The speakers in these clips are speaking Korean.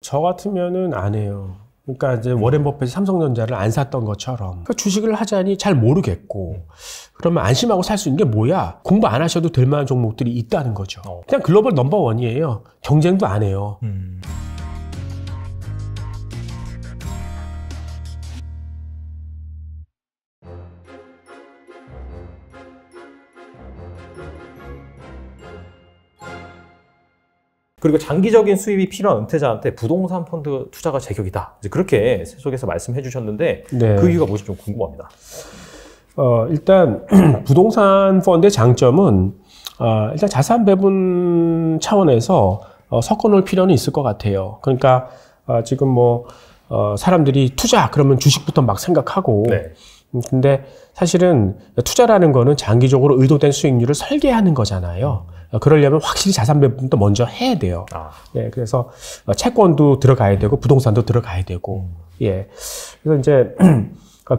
저 같으면은 안 해요. 그러니까 이제 워렌 버핏이 삼성전자를 안 샀던 것처럼 그 주식을 하자니 잘 모르겠고 그러면 안심하고 살 수 있는 게 뭐야? 공부 안 하셔도 될 만한 종목들이 있다는 거죠. 그냥 글로벌 넘버원이에요. 경쟁도 안 해요. 그리고 장기적인 수입이 필요한 은퇴자한테 부동산 펀드 투자가 제격이다. 이제 그렇게 세속에서 말씀해 주셨는데 네. 그 이유가 뭔지 좀 궁금합니다. 일단 부동산 펀드의 장점은 일단 자산 배분 차원에서 섞어 놓을 필요는 있을 것 같아요. 그러니까 지금 뭐 사람들이 투자 그러면 주식부터 막 생각하고 네. 근데 사실은 투자라는 거는 장기적으로 의도된 수익률을 설계하는 거잖아요. 그러려면 확실히 자산 배분도 먼저 해야 돼요. 네, 그래서 채권도 들어가야 되고 부동산도 들어가야 되고 예. 그래서 이제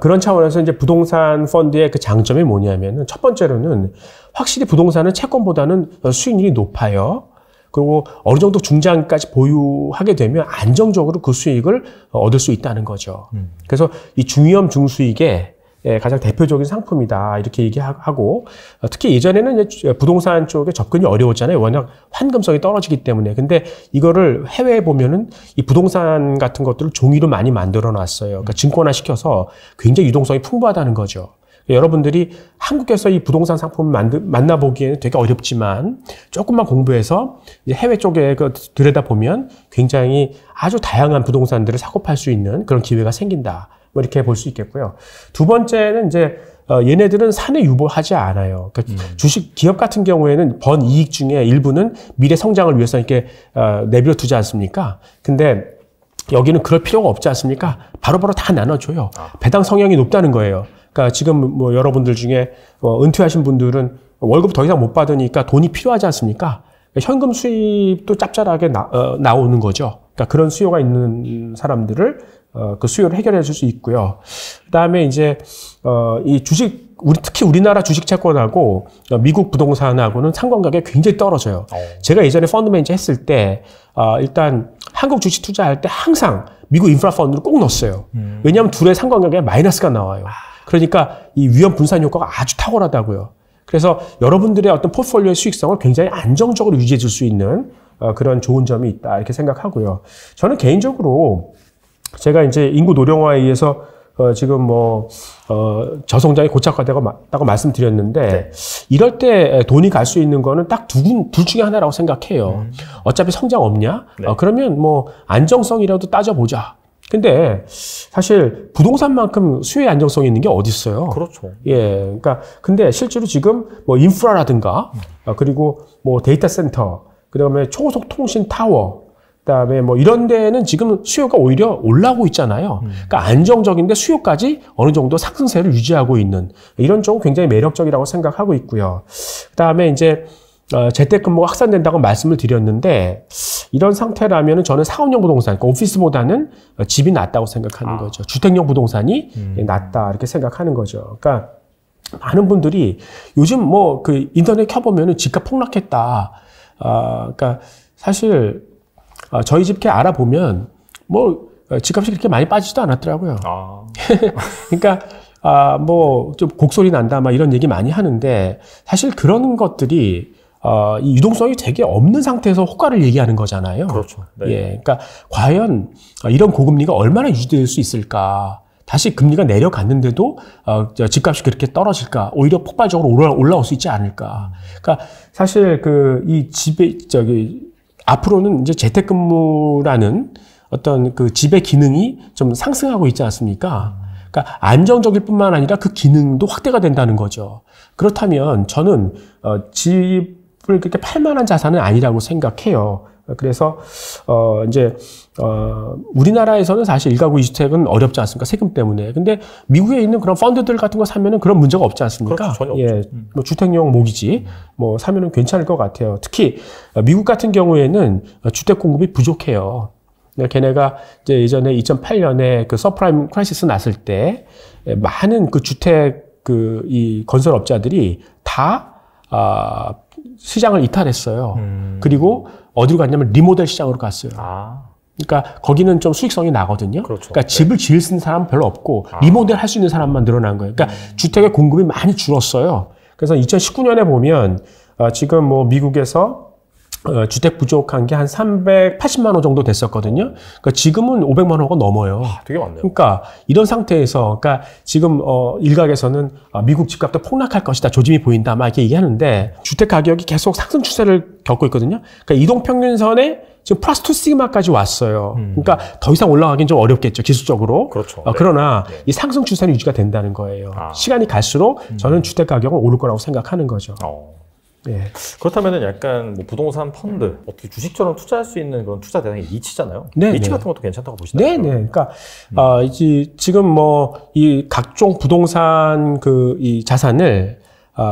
그런 차원에서 이제 부동산 펀드의 그 장점이 뭐냐면은 첫 번째로는 확실히 부동산은 채권보다는 수익률이 높아요. 그리고 어느 정도 중장기까지 보유하게 되면 안정적으로 그 수익을 얻을 수 있다는 거죠. 그래서 이 중위험 중수익의 가장 대표적인 상품이다 이렇게 얘기하고 특히 예전에는 이제 부동산 쪽에 접근이 어려웠잖아요. 워낙 환금성이 떨어지기 때문에. 근데 이거를 해외에 보면은 이 부동산 같은 것들을 종이로 많이 만들어 놨어요. 그러니까 증권화 시켜서 굉장히 유동성이 풍부하다는 거죠. 여러분들이 한국에서 이 부동산 상품을 만나보기에는 되게 어렵지만 조금만 공부해서 해외 쪽에 들여다보면 굉장히 아주 다양한 부동산들을 사고 팔 수 있는 그런 기회가 생긴다. 뭐 이렇게 볼 수 있겠고요. 두 번째는 이제 얘네들은 산에 유보하지 않아요. 그러니까 주식 기업 같은 경우에는 번 이익 중에 일부는 미래 성장을 위해서 이렇게 내버려 두지 않습니까? 근데 여기는 그럴 필요가 없지 않습니까? 바로바로 다 나눠줘요. 배당 성향이 높다는 거예요. 그러니까 지금 뭐 여러분들 중에 은퇴하신 분들은 월급 더 이상 못 받으니까 돈이 필요하지 않습니까? 현금 수입도 짭짤하게 나오는 거죠. 그러니까 그런 수요가 있는 사람들을 그 수요를 해결해 줄 수 있고요. 그다음에 이제 이 주식 특히 우리나라 주식 채권하고 미국 부동산하고는 상관관계가 굉장히 떨어져요. 제가 예전에 펀드 매니저 했을 때 일단 한국 주식 투자할 때 항상 미국 인프라 펀드를 꼭 넣었어요. 왜냐하면 둘의 상관관계가 마이너스가 나와요. 그러니까 이 위험 분산 효과가 아주 탁월하다고요. 그래서 여러분들의 어떤 포트폴리오의 수익성을 굉장히 안정적으로 유지해 줄 수 있는 그런 좋은 점이 있다 이렇게 생각하고요. 저는 개인적으로 제가 이제 인구 노령화에 의해서 지금 뭐 저성장이 고착화되고 말씀드렸는데 네. 이럴 때 돈이 갈 수 있는 거는 딱 둘 중에 하나라고 생각해요. 어차피 성장 없냐? 네. 그러면 뭐 안정성이라도 따져보자. 근데 사실 부동산만큼 수요의 안정성이 있는 게 어디 있어요? 그렇죠. 예, 그러니까 근데 실제로 지금 뭐 인프라라든가 그리고 뭐 데이터 센터, 그다음에 초고속 통신 타워, 그다음에 뭐 이런 데는 지금 수요가 오히려 올라오고 있잖아요. 그러니까 안정적인데 수요까지 어느 정도 상승세를 유지하고 있는 이런 쪽은 굉장히 매력적이라고 생각하고 있고요. 그다음에 이제 재택근무가 확산된다고 말씀을 드렸는데 이런 상태라면 저는 사업용 부동산, 그러니까 오피스보다는 집이 낫다고 생각하는 거죠. 주택용 부동산이 낫다 이렇게 생각하는 거죠. 그러니까 많은 분들이 요즘 뭐 그 인터넷 켜보면은 집값 폭락했다. 그러니까 사실 저희 집 이렇게 알아보면 뭐 집값이 그렇게 많이 빠지지도 않았더라고요. 그러니까 뭐 좀 곡소리 난다 막 이런 얘기 많이 하는데 사실 그런 것들이 이 유동성이 되게 없는 상태에서 호가를 얘기하는 거잖아요. 그렇죠. 네. 예, 그러니까 과연 이런 고금리가 얼마나 유지될 수 있을까? 다시 금리가 내려갔는데도 집값이 그렇게 떨어질까? 오히려 폭발적으로 올라올 수 있지 않을까? 그러니까 사실 이 집에 앞으로는 이제 재택근무라는 어떤 그 집의 기능이 좀 상승하고 있지 않습니까? 그러니까 안정적일 뿐만 아니라 그 기능도 확대가 된다는 거죠. 그렇다면 저는 집을 그렇게 팔 만한 자산은 아니라고 생각해요. 그래서 이제 우리나라에서는 사실 1가구 2주택은 어렵지 않습니까? 세금 때문에. 근데 미국에 있는 그런 펀드들 같은 거 사면은 그런 문제가 없지 않습니까? 그렇죠, 전혀 없죠. 예, 뭐 주택용 모기지 뭐 사면은 괜찮을 것 같아요. 특히 미국 같은 경우에는 주택 공급이 부족해요. 걔네가 이제 예전에 2008년에 그 서프라임 크라이시스 났을 때 많은 그 주택 이 건설업자들이 다 시장을 이탈했어요. 그리고 어디로 갔냐면 리모델 시장으로 갔어요. 그러니까 거기는 좀 수익성이 나거든요. 그렇죠. 그러니까 집을 지을 수 있는 사람은 별로 없고 리모델 할 수 있는 사람만 늘어난 거예요. 그러니까 주택의 공급이 많이 줄었어요. 그래서 2019년에 보면 지금 뭐 미국에서 주택 부족한 게 한 380만 호 정도 됐었거든요. 그러니까 지금은 500만 호가 넘어요. 되게 많네요. 그러니까 이런 상태에서, 그러니까 지금 일각에서는 미국 집값도 폭락할 것이다, 조짐이 보인다, 막 이렇게 얘기하는데 주택 가격이 계속 상승 추세를 겪고 있거든요. 그러니까 이동 평균선에 지금 플러스 2 시그마까지 왔어요. 그러니까 더 이상 올라가긴 좀 어렵겠죠, 기술적으로. 그렇죠. 그러나 네. 이 상승 추세는 유지가 된다는 거예요. 시간이 갈수록 저는 주택 가격은 오를 거라고 생각하는 거죠. 네. 그렇다면은 약간 뭐 부동산 펀드, 어떻게 주식처럼 투자할 수 있는 그런 투자 대상이 리츠잖아요. 네, 리츠 네. 같은 것도 괜찮다고 보시나요? 네네. 그러니까 이제 지금 뭐 이 각종 부동산 이 자산을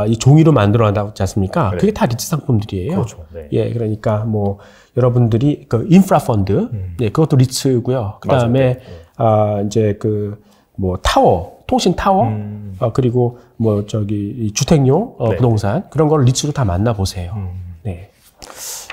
이 종이로 만들어낸다지 않습니까? 네. 그게 다 리츠 상품들이에요. 그렇죠. 네. 예, 그러니까 뭐 여러분들이 그 인프라 펀드, 예, 그것도 리츠고요. 그 다음에 이제 그 뭐 타워, 통신 타워, 그리고 뭐 이 주택용 네. 부동산 그런 걸 리츠로 다 만나 보세요. 네.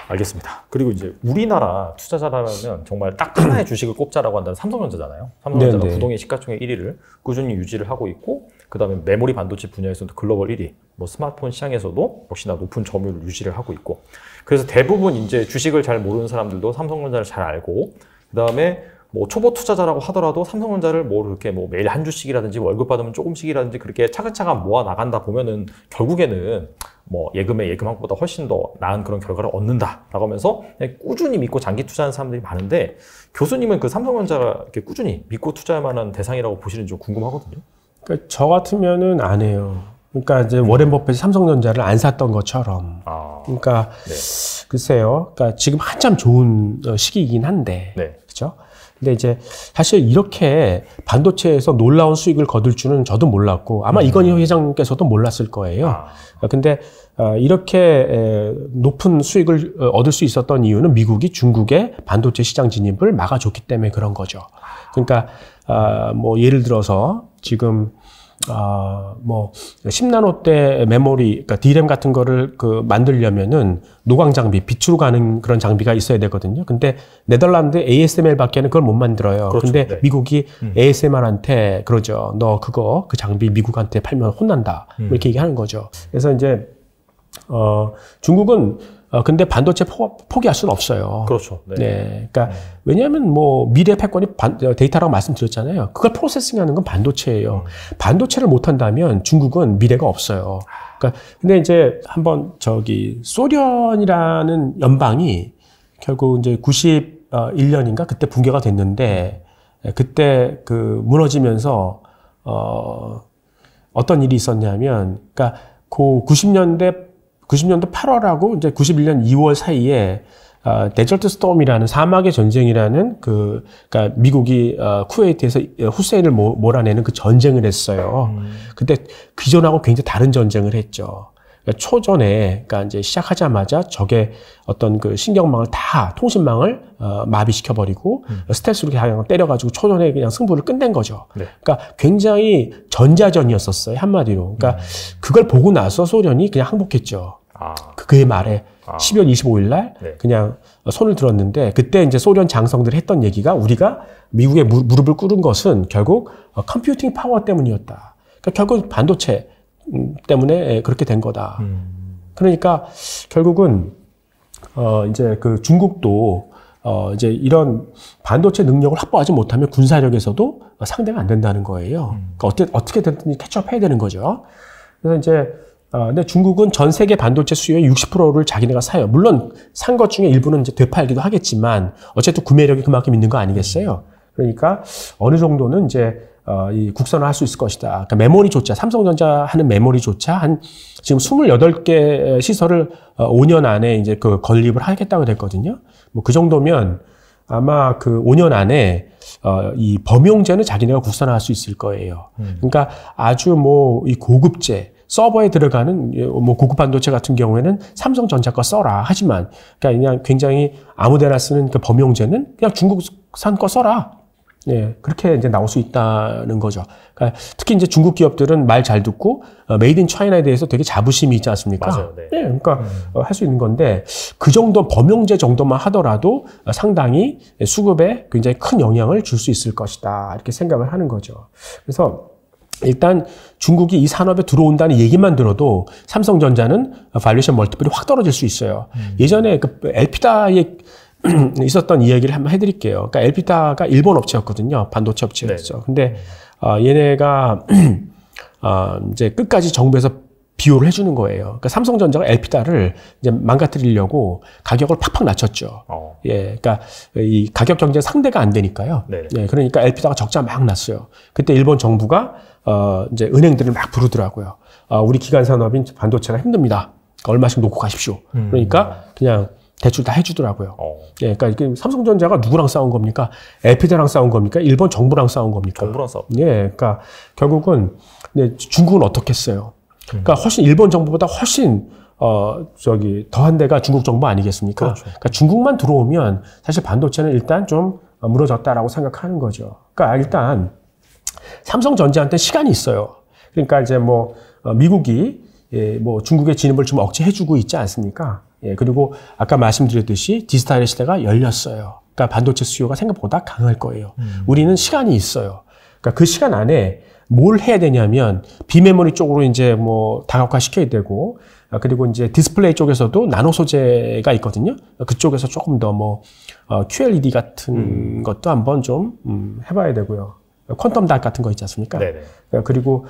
알겠습니다. 그리고 이제 우리나라 투자자라면 정말 딱 하나의 주식을 꼽자라고 한다면 삼성전자잖아요. 삼성전자가 네네. 부동의 시가총액 1위를 꾸준히 유지를 하고 있고, 그 다음에 메모리 반도체 분야에서도 글로벌 1위, 뭐 스마트폰 시장에서도 역시나 높은 점유율을 유지를 하고 있고, 그래서 대부분 이제 주식을 잘 모르는 사람들도 삼성전자를 잘 알고, 그 다음에 뭐 초보 투자자라고 하더라도 삼성전자를 뭐 이렇게 뭐 매일 한 주씩이라든지 월급 받으면 조금씩이라든지 그렇게 차근차근 모아 나간다 보면은 결국에는 뭐 예금의 예금학보다 훨씬 더 나은 그런 결과를 얻는다라고 하면서 꾸준히 믿고 장기 투자하는 사람들이 많은데, 교수님은 그 삼성전자가 이렇게 꾸준히 믿고 투자할 만한 대상이라고 보시는지 좀 궁금하거든요. 그러니까 저 같으면은 안 해요. 그러니까 이제 워렌 버핏이 삼성전자를 안 샀던 것처럼. 그러니까 네. 글쎄요. 그러니까 지금 한참 좋은 시기이긴 한데, 네. 그렇죠? 근데 이제 사실 이렇게 반도체에서 놀라운 수익을 거둘 줄은 저도 몰랐고 아마 이건희 회장께서도 몰랐을 거예요. 근데 이렇게 높은 수익을 얻을 수 있었던 이유는 미국이 중국의 반도체 시장 진입을 막아줬기 때문에 그런 거죠. 그러니까 뭐 예를 들어서 지금 뭐 10나노대 메모리, 그러니까 D램 같은 거를 만들려면은 노광 장비, 빛으로 가는 그런 장비가 있어야 되거든요. 근데 네덜란드 ASML밖에는 그걸 못 만들어요. 그렇죠. 근데 네. 미국이 ASML한테 그러죠. 너 그 장비 미국한테 팔면 혼난다. 이렇게 얘기하는 거죠. 그래서 이제 중국은 근데 반도체 포기할 수는 없어요. 그렇죠. 네. 네. 그러니까 왜냐하면 뭐 미래 패권이 데이터라고 말씀드렸잖아요. 그걸 프로세싱하는 건 반도체예요. 반도체를 못 한다면 중국은 미래가 없어요. 그러니까 근데 이제 한번 소련이라는 연방이 결국 이제 91년인가 그때 붕괴가 됐는데, 그때 무너지면서 어떤 일이 있었냐면, 그러니까 그 90년도 8월하고 이제 91년 2월 사이에 데저트 스톰이라는 사막의 전쟁이라는 그러니까 미국이 쿠웨이트에서 후세인을 몰아내는 그 전쟁을 했어요. 그때 기존하고 굉장히 다른 전쟁을 했죠. 그러니까 초전에, 그러니까 이제 시작하자마자 적의 어떤 신경망을 통신망을 마비시켜버리고 스텔스로 그냥 때려가지고 초전에 그냥 승부를 끝낸 거죠. 네. 그러니까 굉장히 전자전이었었어요, 한마디로. 그러니까 그걸 보고 나서 소련이 그냥 항복했죠. 그해 말에 12월 25일 날 네. 그냥 손을 들었는데, 그때 이제 소련 장성들이 했던 얘기가 우리가 미국의 무릎을 꿇은 것은 결국 컴퓨팅 파워 때문이었다. 그러니까 결국 반도체 때문에 그렇게 된 거다. 그러니까 결국은 이제 중국도 이제 이런 반도체 능력을 확보하지 못하면 군사력에서도 상대가 안 된다는 거예요. 그러니까 어떻게든 캐치업해야 되는 거죠. 그래서 이제 근데 중국은 전 세계 반도체 수요의 60%를 자기네가 사요. 물론 산 것 중에 일부는 이제 되팔기도 하겠지만 어쨌든 구매력이 그만큼 있는 거 아니겠어요? 그러니까 어느 정도는 이제 이 국산화 할 수 있을 것이다. 그러니까 메모리조차, 삼성전자 하는 메모리조차 지금 28개 시설을 5년 안에 이제 건립을 하겠다고 됐거든요. 뭐 그 정도면 아마 5년 안에 이 범용제는 자기네가 국산화할 수 있을 거예요. 그러니까 아주 이 고급제, 서버에 들어가는 고급 반도체 같은 경우에는 삼성전자 거 써라. 하지만 그냥 굉장히 아무데나 쓰는 범용제는 그냥 중국산 거 써라. 예, 그렇게 이제 나올 수 있다는 거죠. 그러니까 특히 이제 중국 기업들은 말 잘 듣고 메이드 인 차이나에 대해서 되게 자부심이 있지 않습니까? 맞아요. 네. 예, 그러니까 할 수 있는 건데 그 정도 범용제 정도만 하더라도 상당히 수급에 굉장히 큰 영향을 줄 수 있을 것이다 이렇게 생각을 하는 거죠. 그래서 일단 중국이 이 산업에 들어온다는 얘기만 들어도 삼성전자는 발리에이션 멀티플이 확 떨어질 수 있어요. 예전에 그 엘피다에 있었던 이야기를 한번 해드릴게요. 그러니까 엘피다가 일본 업체였거든요. 반도체 업체였죠. 네. 근데 얘네가 이제 끝까지 정부에서 비호를 해주는 거예요. 그러니까 삼성전자가 엘피다를 이제 망가뜨리려고 가격을 팍팍 낮췄죠. 예, 그러니까 이 가격 경쟁 상대가 안 되니까요. 네. 예, 그러니까 엘피다가 적자 막 났어요. 그때 일본 정부가 이제 은행들을 막 부르더라고요. 우리 기간 산업인 반도체가 힘듭니다. 얼마씩 놓고 가십시오. 그러니까 그냥 대출 다 해주더라고요. 예, 그러니까 삼성전자가 누구랑 싸운 겁니까? 엘피다랑 싸운 겁니까? 일본 정부랑 싸운 겁니까? 정부랑 싸움. 예, 그러니까 결국은 중국은 어떻겠어요? 그러니까 훨씬 일본 정부보다 훨씬 더한 데가 중국 정부 아니겠습니까? 그렇죠. 그러니까 중국만 들어오면 사실 반도체는 일단 좀 무너졌다라고 생각하는 거죠. 그러니까 일단 삼성전자한테 시간이 있어요. 그러니까 이제 뭐 미국이 뭐 중국의 진입을 좀 억제해주고 있지 않습니까? 예, 그리고 아까 말씀드렸듯이 디지털의 시대가 열렸어요. 그러니까 반도체 수요가 생각보다 강할 거예요. 우리는 시간이 있어요. 그러니까 그 시간 안에 뭘 해야 되냐면 비메모리 쪽으로 이제 뭐 다각화 시켜야 되고 그리고 이제 디스플레이 쪽에서도 나노 소재가 있거든요. 그쪽에서 조금 더 뭐 QLED 같은 것도 한번 좀 해봐야 되고요. 퀀텀 닷 같은 거 있지 않습니까? 네네. 그리고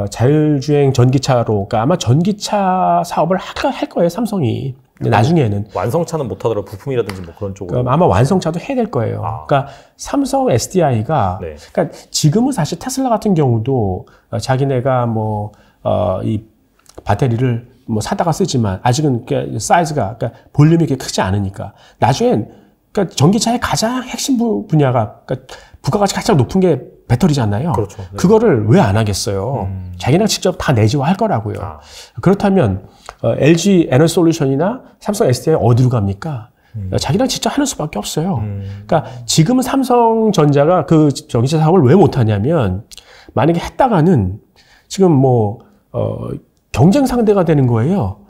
자율주행 전기차로, 그러니까 아마 전기차 사업을 할 거예요, 삼성이. 나중에는 완성차는 못하더라도 부품이라든지 뭐 그런 쪽으로 아마 완성차도 해야 될 거예요. 그러니까 삼성 SDI가 네. 그러니까 지금은 사실 테슬라 같은 경우도 자기네가 뭐 이 배터리를 뭐 사다가 쓰지만 아직은 사이즈가 그러니까 볼륨이 그렇게 크지 않으니까 나중엔 그러니까 전기차의 가장 핵심 분야가 그러니까 부가가치가 가장 높은 게 배터리잖아요. 그렇죠. 네. 그거를 왜 안 하겠어요? 자기네가 직접 다 내재화할 거라고요. 그렇다면 LG 에너지 솔루션이나 삼성 SDI 어디로 갑니까? 자기랑 직접 하는 수밖에 없어요. 그러니까 지금은 삼성전자가 그 전기차 사업을 왜 못하냐면 만약에 했다가는 지금 뭐 경쟁 상대가 되는 거예요.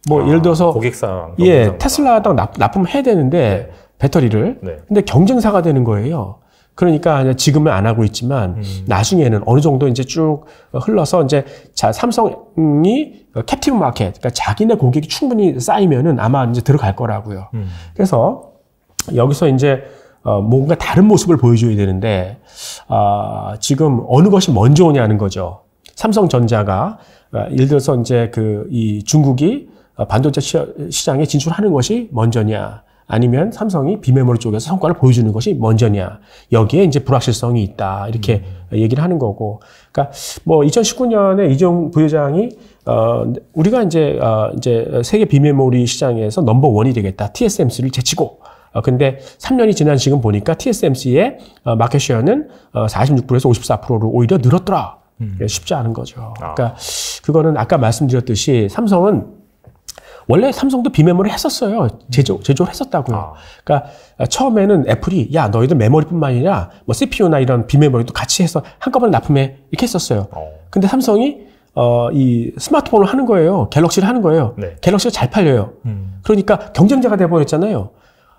뭐 예를 들어서 고객사랑 테슬라당 납품해야 되는데 네. 배터리를 네. 근데 경쟁사가 되는 거예요. 그러니까 지금은 안 하고 있지만 나중에는 어느 정도 이제 쭉 흘러서 이제 삼성이 캡티브 마켓, 그러니까 자기네 고객이 충분히 쌓이면은 아마 이제 들어갈 거라고요. 그래서 여기서 이제 뭔가 다른 모습을 보여줘야 되는데 지금 어느 것이 먼저 오냐는 거죠. 삼성전자가 예를 들어서 이제 이 중국이 반도체 시장에 진출하는 것이 먼저냐? 아니면 삼성이 비메모리 쪽에서 성과를 보여주는 것이 먼저냐. 여기에 이제 불확실성이 있다. 이렇게 얘기를 하는 거고. 그러니까 뭐 2019년에 이재용 부회장이 우리가 이제 세계 비메모리 시장에서 넘버1이 되겠다. TSMC를 제치고. 근데 3년이 지난 지금 보니까 TSMC의 마켓 쉐어는 46%에서 54%로 오히려 늘었더라. 쉽지 않은 거죠. 그러니까 그거는 아까 말씀드렸듯이 삼성은 원래 삼성도 비메모리 했었어요. 제조를 했었다고요. 그러니까 처음에는 애플이 야 너희들 메모리뿐만 아니라 뭐 CPU나 이런 비메모리도 같이 해서 한꺼번에 납품해 이렇게 했었어요. 근데 삼성이 이 스마트폰을 하는 거예요. 갤럭시를 하는 거예요. 네. 갤럭시가 잘 팔려요. 그러니까 경쟁자가 돼버렸잖아요.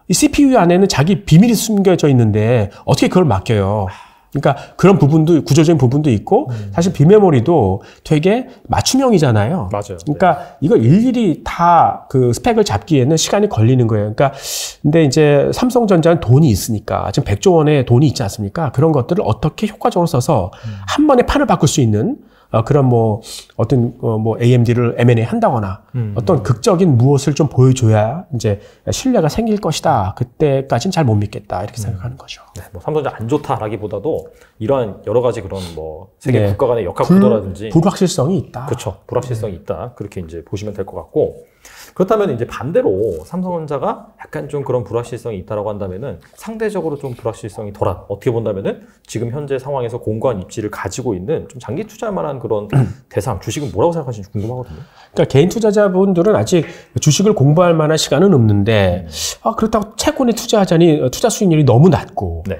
이 CPU 안에는 자기 비밀이 숨겨져 있는데 어떻게 그걸 맡겨요? 그러니까 그런 부분도 구조적인 부분도 있고 사실 비메모리도 되게 맞춤형이잖아요. 맞아요. 그러니까 네. 이거 일일이 다 그 스펙을 잡기에는 시간이 걸리는 거예요. 그러니까 근데 이제 삼성전자는 돈이 있으니까 지금 100조 원의 돈이 있지 않습니까? 그런 것들을 어떻게 효과적으로 써서 한 번에 판을 바꿀 수 있는 그런 뭐 어떤 뭐 AMD를 M&A 한다거나 어떤 극적인 무엇을 좀 보여줘야 이제 신뢰가 생길 것이다. 그때까지는 잘 못 믿겠다 이렇게 생각하는 거죠. 네, 뭐 삼성전자 안 좋다라기보다도 이러한 여러 가지 그런 뭐 세계 국가 간의 역학 구도라든지 불확실성이 있다. 그렇죠. 불확실성이 있다. 그렇게 이제 보시면 될 것 같고. 그렇다면 이제 반대로 삼성전자가 약간 좀 그런 불확실성이 있다라고 한다면은 상대적으로 좀 불확실성이 덜한 어떻게 본다면은 지금 현재 상황에서 공고한 입지를 가지고 있는 좀 장기 투자할 만한 그런 대상 주식은 뭐라고 생각하시는지 궁금하거든요. 그러니까 개인 투자자분들은 아직 주식을 공부할 만한 시간은 없는데 그렇다고 채권에 투자하자니 투자 수익률이 너무 낮고. 네.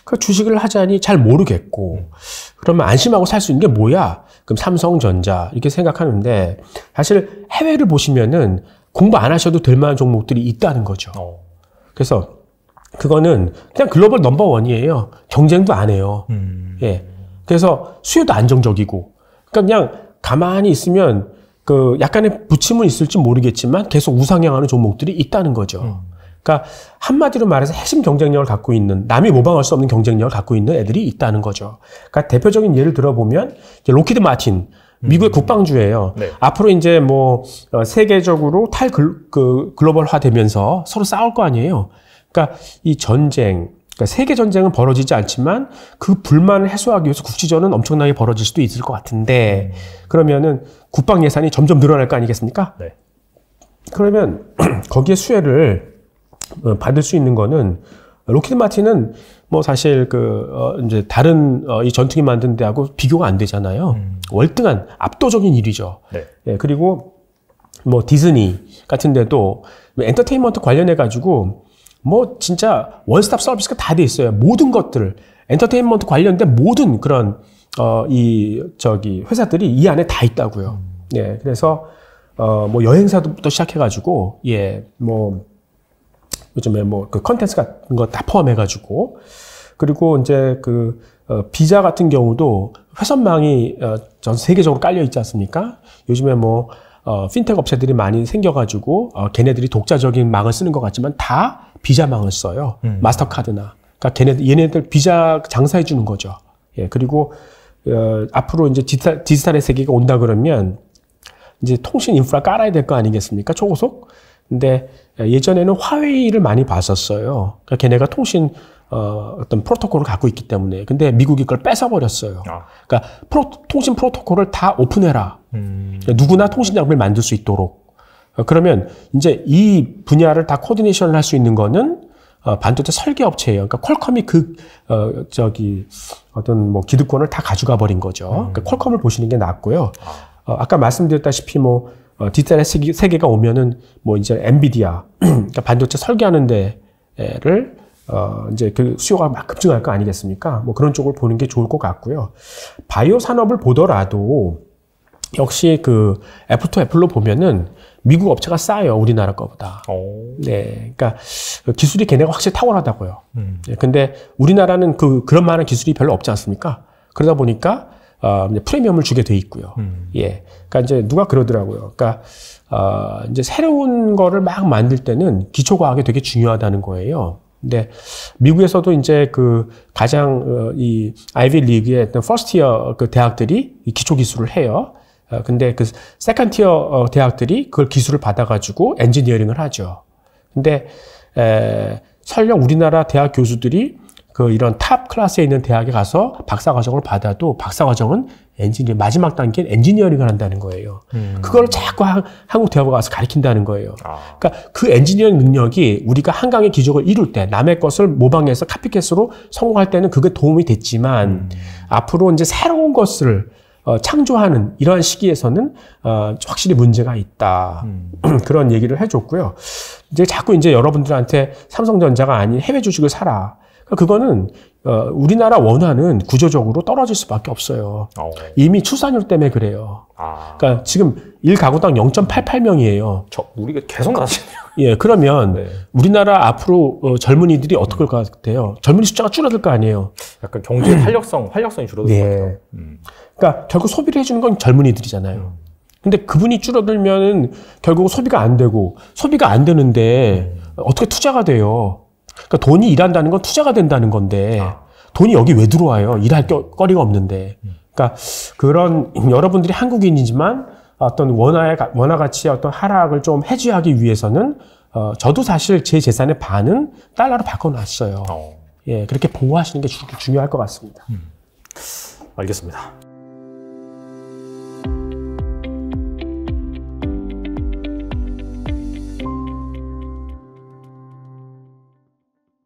그 주식을 하자니 잘 모르겠고, 그러면 안심하고 살 수 있는 게 뭐야? 그럼 삼성전자 이렇게 생각하는데, 사실 해외를 보시면은 공부 안 하셔도 될 만한 종목들이 있다는 거죠. 그래서 그거는 그냥 글로벌 넘버원이에요. 경쟁도 안 해요. 예. 그래서 수요도 안정적이고, 그러니까 그냥 가만히 있으면 그 약간의 부침은 있을지 모르겠지만 계속 우상향하는 종목들이 있다는 거죠. 그러니까 한마디로 말해서 핵심 경쟁력을 갖고 있는, 남이 모방할 수 없는 경쟁력을 갖고 있는 애들이 있다는 거죠. 그러니까 대표적인 예를 들어보면 로키드 마틴, 미국의 국방주예요. 네. 앞으로 이제 뭐 세계적으로 글로벌화 되면서 서로 싸울 거 아니에요. 그러니까 이 전쟁, 그러니까 세계 전쟁은 벌어지지 않지만 그 불만을 해소하기 위해서 국지전은 엄청나게 벌어질 수도 있을 것 같은데, 그러면은 국방 예산이 점점 늘어날 거 아니겠습니까? 네. 그러면 거기에 수혜를 받을 수 있는 거는, 로키드 마틴은 뭐 사실 이제 다른 이 전투기 만든 데하고 비교가 안 되잖아요. 월등한 압도적인 일이죠. 네. 예, 그리고 뭐 디즈니 같은 데도 엔터테인먼트 관련해 가지고 뭐 진짜 원스톱 서비스가 다 돼 있어요. 모든 것들, 엔터테인먼트 관련된 모든 그런 회사들이 이 안에 다 있다고요. 예, 그래서 뭐 여행사부터 시작해 가지고, 예, 뭐 요즘에 뭐 그 컨텐츠 같은 거 다 포함해 가지고, 그리고 이제 비자 같은 경우도 회선망이 전 세계적으로 깔려 있지 않습니까? 요즘에 뭐 핀텍 업체들이 많이 생겨가지고 걔네들이 독자적인 망을 쓰는 것 같지만 다 비자망을 써요. 마스터카드나. 그러니까 얘네들 비자 장사해 주는 거죠. 예, 그리고 앞으로 이제 디지털의 세계가 온다 그러면 이제 통신 인프라 깔아야 될 거 아니겠습니까? 초고속. 근데 예전에는 화웨이를 많이 봤었어요. 그러니까 걔네가 통신 어떤 프로토콜을 갖고 있기 때문에. 근데 미국이 그걸 뺏어버렸어요. 그러니까 통신 프로토콜을 다 오픈해라. 그러니까 누구나 통신 장비를 만들 수 있도록. 그러면 이제 이 분야를 다 코디네이션을 할 수 있는 거는 반도체 설계 업체예요. 그러니까 퀄컴이 어떤 뭐 기득권을 다 가져가 버린 거죠. 그러니까 퀄컴을 보시는 게 낫고요. 아까 말씀드렸다시피 뭐 디지털의 세계가 오면은 뭐 이제 엔비디아, 그러니까 반도체 설계하는 데를 이제 그 수요가 막 급증할 거 아니겠습니까? 뭐 그런 쪽을 보는 게 좋을 것 같고요. 바이오 산업을 보더라도 역시 애플로 보면은 미국 업체가 싸요, 우리나라 거보다. 네, 그러니까 기술이 걔네가 확실히 탁월하다고요. 네, 근데 우리나라는 그런 만한 기술이 별로 없지 않습니까? 그러다 보니까 프리미엄을 주게 돼 있고요. 예, 그러니까 이제 누가 그러더라고요. 그러니까 이제 새로운 거를 막 만들 때는 기초 과학이 되게 중요하다는 거예요. 근데 미국에서도 이제 가장 이 아이비 리그의 퍼스트 티어 대학들이 기초 기술을 해요. 근데 세컨드 티어 대학들이 그걸 기술을 받아가지고 엔지니어링을 하죠. 근데 설령 우리나라 대학 교수들이 이런 탑 클래스에 있는 대학에 가서 박사과정을 받아도 박사과정은 마지막 단계는 엔지니어링을 한다는 거예요. 그걸 자꾸 한국 대학에 가서 가르친다는 거예요. 그러니까 그 엔지니어링 능력이 우리가 한강의 기적을 이룰 때, 남의 것을 모방해서 카피캣으로 성공할 때는 그게 도움이 됐지만, 앞으로 이제 새로운 것을 창조하는 이러한 시기에서는 확실히 문제가 있다. 그런 얘기를 해줬고요. 이제 자꾸 이제 여러분들한테 삼성전자가 아닌 해외 주식을 사라. 그거는 우리나라 원화는 구조적으로 떨어질 수밖에 없어요. 이미 출산율 때문에 그래요. 그러니까 지금 1가구당 0.88명이에요. 우리가 계속 낮아지네요. 예, 그러면 네. 우리나라 앞으로 젊은이들이 어떻게 할 것 같아요? 젊은이 숫자가 줄어들 거 아니에요. 약간 경제 활력성이 줄어들 것 같아요. 그러니까 결국 소비를 해주는 건 젊은이들이잖아요. 근데 그분이 줄어들면은 결국 소비가 안 되고, 소비가 안 되는데 어떻게 투자가 돼요? 그러니까 돈이 일한다는 건 투자가 된다는 건데, 돈이 여기 왜 들어와요? 일할 거리가 없는데. 그러니까 그런 여러분들이 한국인이지만 어떤 원화 가치의 어떤 하락을 좀 해지하기 위해서는 저도 사실 제 재산의 반은 달러로 바꿔놨어요. 예, 그렇게 보호하시는 게 중요할 것 같습니다. 알겠습니다.